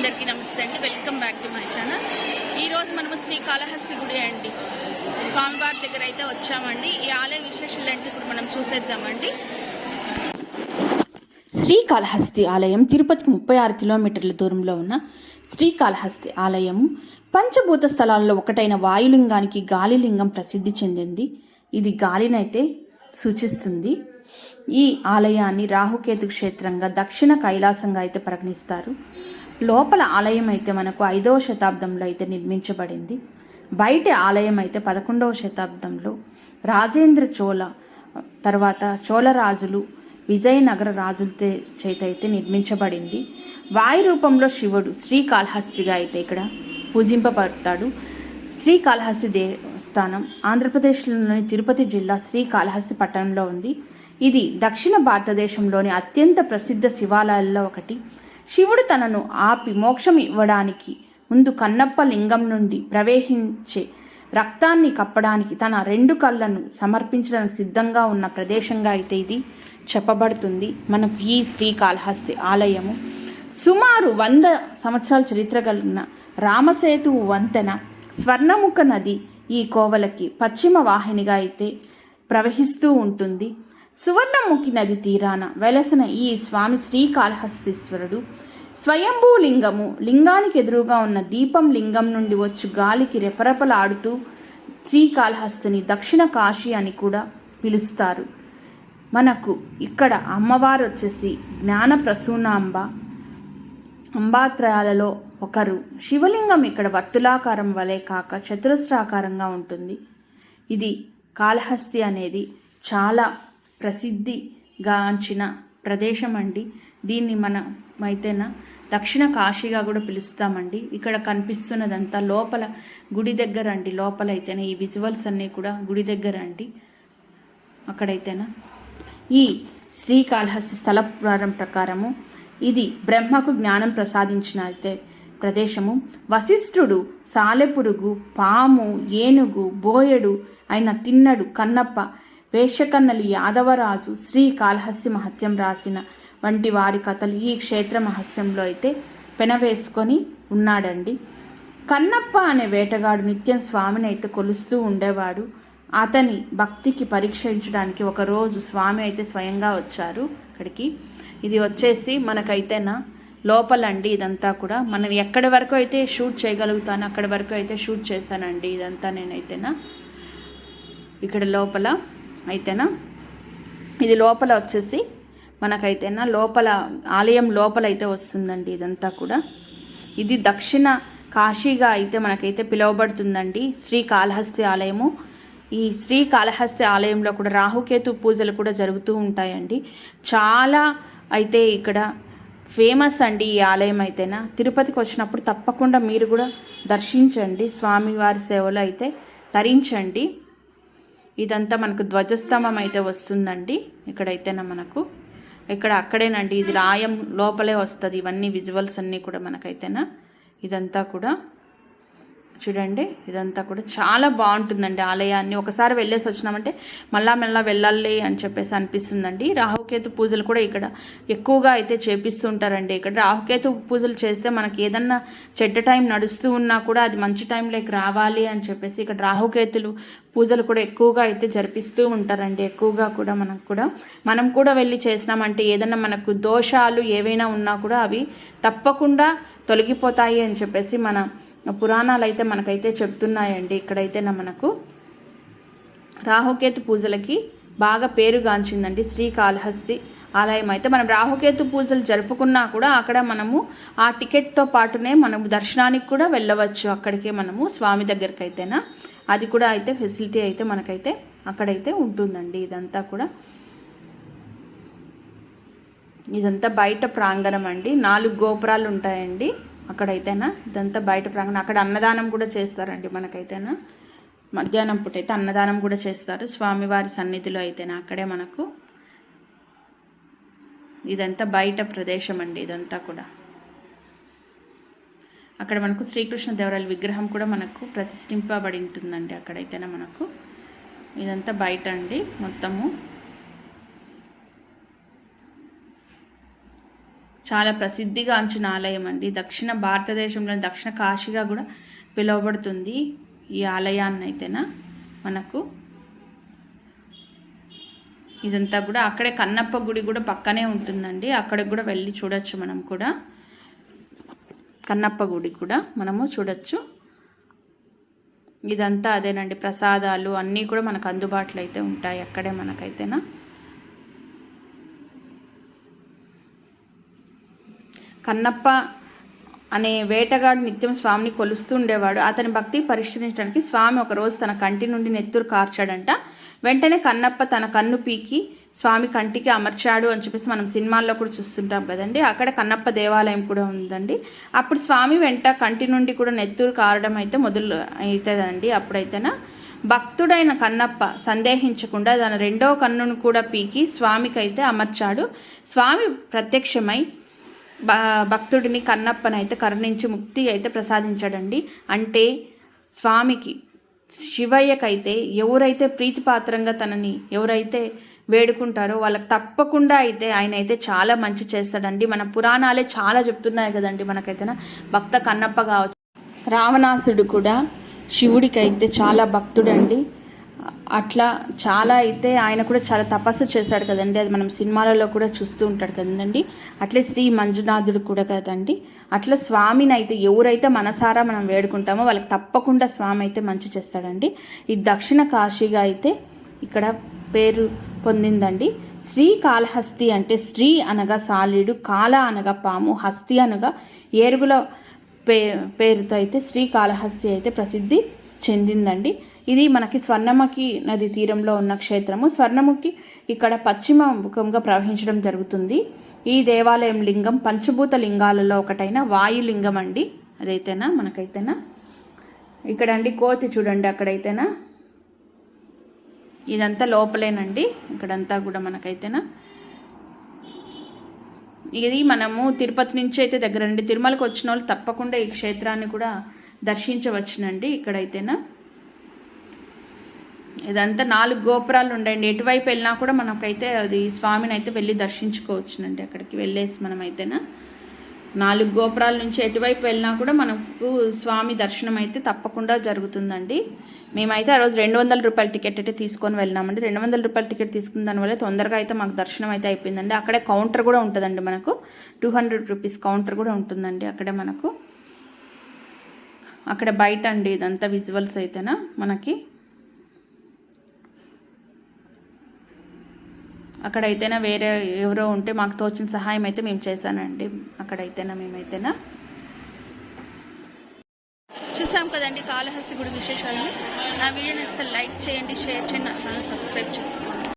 అందరికీ నమస్తే అండి. Welcome back to my channel. ఈరోజు మనము శ్రీకాళహస్తి గుడి అండి స్వామివారి దగ్గర అయితే వచ్చామండి. ఈ ఆలయ విశేషాలు అంటే ఇప్పుడు మనం చూసేద్దామండి. శ్రీకాళహస్తి ఆలయం తిరుపతికి 36 కిలోమీటర్ల దూరంలో ఉన్న శ్రీకాళహస్తి ఆలయం పంచభూత స్థలాల్లో ఒకటైన వాయులింగానికి గాలిలింగం ప్రసిద్ధి చెందింది. ఇది గాలినైతే సూచిస్తుంది. ఈ ఆలయాన్ని రాహుకేతు క్షేత్రంగా దక్షిణ కైలాసంగా అయితే పరిగణిస్తారు. లోపల ఆలయం అయితే మనకు 5వ శతాబ్దంలో అయితే నిర్మించబడింది. బయట ఆలయం అయితే 11వ శతాబ్దంలో రాజేంద్ర చోళ తర్వాత చోళరాజులు విజయనగర రాజుల చేత అయితే నిర్మించబడింది. వాయు రూపంలో శివుడు శ్రీకాళహస్తిగా అయితే ఇక్కడ పూజింపబడతాడు. శ్రీకాళహస్తి దేవస్థానం ఆంధ్రప్రదేశ్లోని తిరుపతి జిల్లా శ్రీకాళహస్తి పట్టణంలో ఉంది. ఇది దక్షిణ భారతదేశంలోని అత్యంత ప్రసిద్ధ శివాలయాల్లో ఒకటి. శివుడు తనను ఆపి మోక్షం ఇవ్వడానికి ముందు కన్నప్ప లింగం నుండి ప్రవహించే రక్తాన్ని కప్పడానికి తన 2 కళ్ళను సమర్పించడానికి సిద్ధంగా ఉన్న ప్రదేశంగా అయితే ఇది చెప్పబడుతుంది. మనకు ఈ శ్రీకాళహస్తి ఆలయము సుమారు 100 సంవత్సరాల చరిత్ర కలిగిన రామసేతు వంతెన స్వర్ణముఖ నది ఈ కోవలకి పశ్చిమ వాహినిగా అయితే ప్రవహిస్తూ ఉంటుంది. సువర్ణముఖి నది తీరాన వెలసిన ఈ స్వామి శ్రీకాళహస్తీశ్వరుడు స్వయంభూ లింగము. లింగానికి ఎదురుగా ఉన్న దీపం లింగం నుండి వచ్చి గాలికి రెపరెపలాడుతూ శ్రీకాళహస్తిని దక్షిణ కాశీ అని కూడా పిలుస్తారు. మనకు ఇక్కడ అమ్మవారు వచ్చేసి జ్ఞాన ప్రసూనాంబ అంబాత్రయాలలో ఒకరు. శివలింగం ఇక్కడ వర్తులాకారం వలె కాక చతురస్రాకారంగా ఉంటుంది. ఇది కాళహస్తి అనేది చాలా ప్రసిద్ధిగాంచిన ప్రదేశం అండి. దీన్ని మనం అయితేనా దక్షిణ కాశీగా కూడా పిలుస్తామండి. ఇక్కడ కనిపిస్తున్నదంతా లోపల గుడి దగ్గర అండి. లోపల అయితేనే ఈ విజువల్స్ అన్నీ కూడా గుడి దగ్గర అండి. అక్కడైతేనా ఈ శ్రీకాళహస్తి స్థల పురాణం ప్రకారము ఇది బ్రహ్మకు జ్ఞానం ప్రసాదించిన అయితే ప్రదేశము. వశిష్ఠుడు సాలెపురుగు, పాము, ఏనుగు, బోయెడు అయిన తిన్నడు, కన్నప్ప, వేషకన్నలి, యాదవరాజు, శ్రీకాళహస్తి మహత్యం రాసిన వంటి వారి కథలు ఈ క్షేత్ర మహస్యంలో అయితే పెనవేసుకొని ఉన్నాడండి. కన్నప్ప అనే వేటగాడు నిత్యం స్వామిని అయితే కొలుస్తూ ఉండేవాడు. అతని భక్తికి పరీక్షించడానికి ఒకరోజు స్వామి అయితే స్వయంగా వచ్చారు ఇక్కడికి. ఇది వచ్చేసి మనకైతేనా లోపలండి. ఇదంతా కూడా మనం ఎక్కడి వరకు అయితే షూట్ చేయగలుగుతాను అక్కడి వరకు అయితే షూట్ చేశానండి. ఇదంతా నేనైతేనా ఇక్కడ లోపల అయితేనా ఇది లోపల వచ్చేసి మనకైతేనా లోపల ఆలయం లోపల అయితే వస్తుందండి. ఇదంతా కూడా ఇది దక్షిణ కాశీగా అయితే మనకైతే పిలువబడుతుందండి శ్రీకాళహస్తి ఆలయము. ఈ శ్రీకాళహస్తి ఆలయంలో కూడా రాహుకేతు పూజలు కూడా జరుగుతూ ఉంటాయండి. చాలా అయితే ఇక్కడ ఫేమస్ అండి ఈ ఆలయం అయితేనా. తిరుపతికి వచ్చినప్పుడు తప్పకుండా మీరు కూడా దర్శించండి. స్వామివారి సేవలు అయితే తరించండి. ఇదంతా మనకు ధ్వజస్తంభం అయితే వస్తుందండి. ఇక్కడైతేనా మనకు ఇక్కడ అక్కడేనండి. ఇది రాయం లోపలే వస్తుంది. ఇవన్నీ విజువల్స్ అన్నీ కూడా మనకైతేనా ఇదంతా కూడా చూడండి. ఇదంతా కూడా చాలా బాగుంటుందండి ఆలయాన్ని. ఒకసారి వెళ్ళేసి వచ్చినామంటే మళ్ళా వెళ్ళాలి అని చెప్పేసి అనిపిస్తుందండి. రాహుకేతు పూజలు కూడా ఇక్కడ ఎక్కువగా అయితే చేపిస్తుంటారండి. ఇక్కడ రాహుకేతు పూజలు చేస్తే మనకి ఏదన్నా చెడ్డ టైం నడుస్తూ ఉన్నా కూడా అది మంచి టైంలోకి రావాలి అని చెప్పేసి ఇక్కడ రాహుకేతులు పూజలు కూడా ఎక్కువగా అయితే జరిపిస్తూ ఉంటారండి. ఎక్కువగా కూడా మనం కూడా వెళ్ళి చేసినామంటే ఏదన్నా మనకు దోషాలు ఏవైనా ఉన్నా కూడా అవి తప్పకుండా తొలగిపోతాయి అని చెప్పేసి మన పురాణాలు అయితే మనకైతే చెప్తున్నాయండి. ఇక్కడైతే మనకు రాహుకేతు పూజలకి బాగా పేరుగాంచిందండి శ్రీకాళహస్తి ఆలయం అయితే. మనం రాహుకేతు పూజలు జరుపుకున్నా కూడా అక్కడ మనము ఆ టికెట్తో పాటునే మనము దర్శనానికి కూడా వెళ్ళవచ్చు. అక్కడికే మనము స్వామి దగ్గరికి అయితేనా అది కూడా అయితే ఫెసిలిటీ అయితే మనకైతే అక్కడైతే ఉంటుందండి. ఇదంతా బయట ప్రాంగణం అండి. 4 గోపురాలు ఉంటాయండి అక్కడైతేనా. ఇదంతా బయట ప్రాంగణం. అక్కడ అన్నదానం కూడా చేస్తారండి మనకైతేనా. మధ్యాహ్నం పూట అయితే అన్నదానం కూడా చేస్తారు స్వామివారి సన్నిధిలో అయితేనా. అక్కడే మనకు ఇదంతా బయట ప్రదేశం అండి. ఇదంతా కూడా అక్కడ మనకు శ్రీకృష్ణదేవరాయల విగ్రహం కూడా మనకు ప్రతిష్ఠింపబడి ఉంటుందండి అక్కడైతేనా మనకు. ఇదంతా బయట అండి మొత్తము. చాలా ప్రసిద్ధిగాంచిన ఆలయం అండి. దక్షిణ భారతదేశంలోని దక్షిణ కాశీగా కూడా పిలువబడుతుంది ఈ ఆలయాన్ని అయితేనా మనకు. ఇదంతా కూడా అక్కడే కన్నప్ప గుడి కూడా పక్కనే ఉంటుందండి, అక్కడికి కూడా వెళ్ళి చూడొచ్చు మనం కూడా. కన్నప్ప గుడి కూడా మనము చూడొచ్చు. ఇదంతా అదేనండి, ప్రసాదాలు అన్నీ కూడా మనకు అందుబాటులో అయితే ఉంటాయి అక్కడే మనకైతేనా. కన్నప్ప అనే వేటగాడు నిత్యం స్వామిని కొలుస్తూ ఉండేవాడు. అతని భక్తి పరిష్కరించడానికి స్వామి ఒకరోజు తన కంటి నుండి నెత్తురు కార్చాడంట. వెంటనే కన్నప్ప తన కన్ను పీకి స్వామి కంటికి అమర్చాడు అని చెప్పేసి మనం సినిమాల్లో కూడా చూస్తుంటాం కదండి. అక్కడ కన్నప్ప దేవాలయం కూడా ఉందండి. అప్పుడు స్వామి వెంట కంటి నుండి కూడా నెత్తురు కారడం అయితే మొదలు అవుతుందండి. అప్పుడైతేనా భక్తుడైన కన్నప్ప సందేహించకుండా తన రెండవ కన్నును కూడా పీకి స్వామికి అయితే అమర్చాడు. స్వామి ప్రత్యక్షమై భక్తుడిని కన్నప్పనైతే కరుణించి ముక్తి అయితే ప్రసాదించాడండి. అంటే స్వామికి శివయ్యకైతే ఎవరైతే ప్రీతిపాత్రంగా తనని ఎవరైతే వేడుకుంటారో వాళ్ళకి తప్పకుండా అయితే ఆయన అయితే చాలా మంచి చేస్తాడండి. మన పురాణాలే చాలా చెప్తున్నాయి కదండి మనకైతేనా. భక్త కన్నప్ప కావచ్చు. రావణాసుడు కూడా శివుడికి అయితే చాలా భక్తుడండి. అట్లా చాలా అయితే ఆయన కూడా చాలా తపస్సు చేశాడు కదండి, అది మనం సినిమాలలో కూడా చూస్తూ ఉంటాడు కదండి. అట్లే శ్రీ మంజునాథుడు కూడా కదండి. అట్లా స్వామిని అయితే ఎవరైతే మనసారా మనం వేడుకుంటామో వాళ్ళకి తప్పకుండా స్వామి అయితే మంచి చేస్తాడండి. ఈ దక్షిణ కాశీగా అయితే ఇక్కడ పేరు పొందిందండి. శ్రీకాళహస్తి అంటే శ్రీ అనగా సాలీడు, కాల అనగా పాము, హస్తి అనగా ఏరుగుల పేరుతో అయితే శ్రీకాళహస్తి అయితే ప్రసిద్ధి చెందిందండి. ఇది మనకి స్వర్ణముఖి నది తీరంలో ఉన్న క్షేత్రము. స్వర్ణముఖి ఇక్కడ పశ్చిమ ముఖంగా ప్రవహించడం జరుగుతుంది. ఈ దేవాలయం లింగం పంచభూత లింగాలలో ఒకటైన వాయులింగం అండి. అదైతేనా మనకైతేనా ఇక్కడ అండి కోతి చూడండి అక్కడైతేనా. ఇదంతా లోపలేనండి, ఇక్కడంతా కూడా మనకైతేనా. ఇది మనము తిరుపతి నుంచి అయితే దగ్గరండి. తిరుమలకు వచ్చిన వాళ్ళు తప్పకుండా ఈ క్షేత్రాన్ని కూడా దర్శించవచ్చునండి. ఇక్కడైతేనా ఇదంతా 4 గోపురాలు ఉండండి. ఎటువైపు వెళ్ళినా కూడా మనకైతే అది స్వామిని అయితే వెళ్ళి దర్శించుకోవచ్చునండి. అక్కడికి వెళ్ళేసి మనమైతేనా 4 గోపురాల నుంచి ఎటువైపు వెళ్ళినా కూడా మనకు స్వామి దర్శనం అయితే తప్పకుండా జరుగుతుందండి. మేమైతే ఆ రోజు 200 రూపాయల టికెట్ అయితే తీసుకొని వెళ్ళినామండి. 200 రూపాయల టికెట్ తీసుకున్న దానివల్ల తొందరగా అయితే మాకు దర్శనం అయితే అయిపోయిందండి. అక్కడే కౌంటర్ కూడా ఉంటుందండి మనకు. 200 రూపీస్ కౌంటర్ కూడా ఉంటుందండి అక్కడే మనకు. అక్కడ బయట అండి ఇదంతా విజువల్స్ అయితేనా మనకి. అక్కడైతేనా వేరే ఎవరో ఉంటే మాకు తోచిన సహాయం అయితే మేము చేశానండి అక్కడైతేనా మేమైతేనా. చూసాం కదండి కాళహస్తి గుడి విశేషాలను. నా వీడియోని అసలు లైక్ చేయండి, షేర్ చేయండి, నా ఛానల్ సబ్స్క్రైబ్ చేసుకోండి.